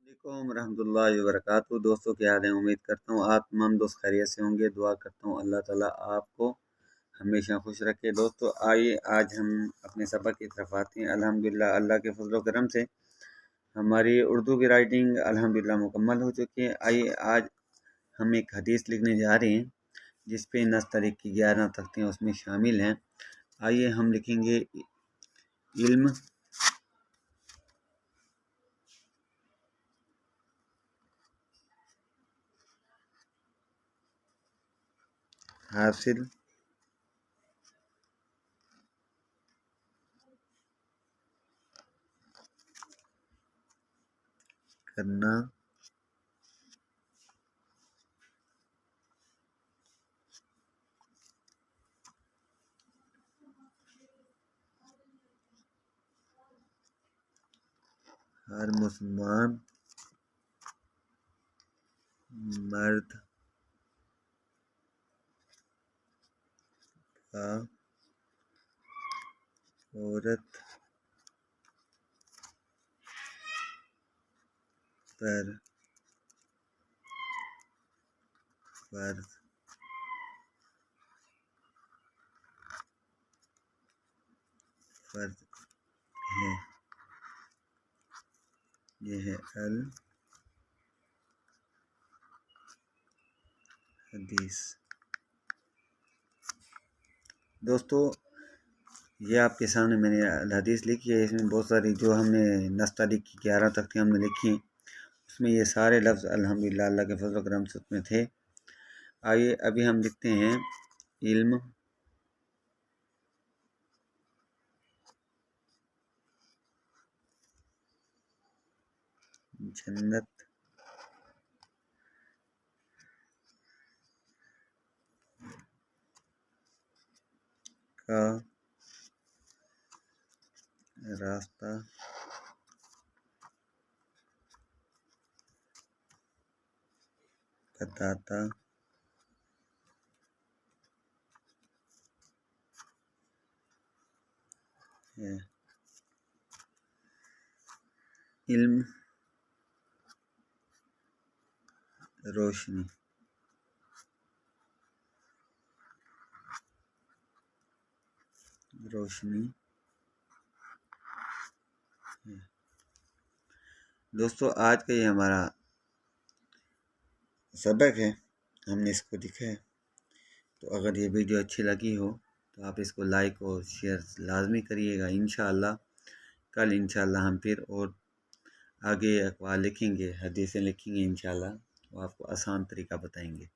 वालेकुम रहमतुल्लाहि व बरकातहू। दोस्तों क्या हाल है? उम्मीद करता हूँ आप तमाम दोस्त खैरियत से होंगे। दुआ करता हूँ अल्लाह ताला आपको हमेशा खुश रखे। दोस्तों आइए आज हम अपने सबक की तरफ आते हैं। अल्हम्दुलिल्लाह अल्लाह के फजल व करम से हमारी उर्दू की राइटिंग अल्हम्दुलिल्लाह मुकम्मल हो चुकी है। आइए आज हम एक हदीस लिखने जा रहे हैं जिस पे 10 तारीख की 11 तख्तियाँ उसमें शामिल हैं। आइए हम लिखेंगे इल्म हासिल करना हर मुसलमान मर्द का औरत पर फर्ज फर्ज है। यह है अल हदीस। दोस्तों ये आपके सामने मैंने अल हदीस लिखी है। इसमें बहुत सारी जो हमने 10 तारीख की 11 तक की हमने लिखी हैं उसमें ये सारे लफ्ज़ अल्हम्दुलिल्लाह अल्लाह के फजल करम से उसमें थे। आइए अभी हम लिखते हैं इल्म जन्नत का रास्ता बताता है। इल्म रोशनी रोशनी है। दोस्तों आज का ये हमारा सबक है, हमने इसको लिखा है। तो अगर ये वीडियो अच्छी लगी हो तो आप इसको लाइक और शेयर लाजमी करिएगा। इंशाअल्लाह कल इंशाअल्लाह हम फिर और आगे अखबार लिखेंगे, हदीसें लिखेंगे इंशाअल्लाह, तो आपको आसान तरीका बताएंगे।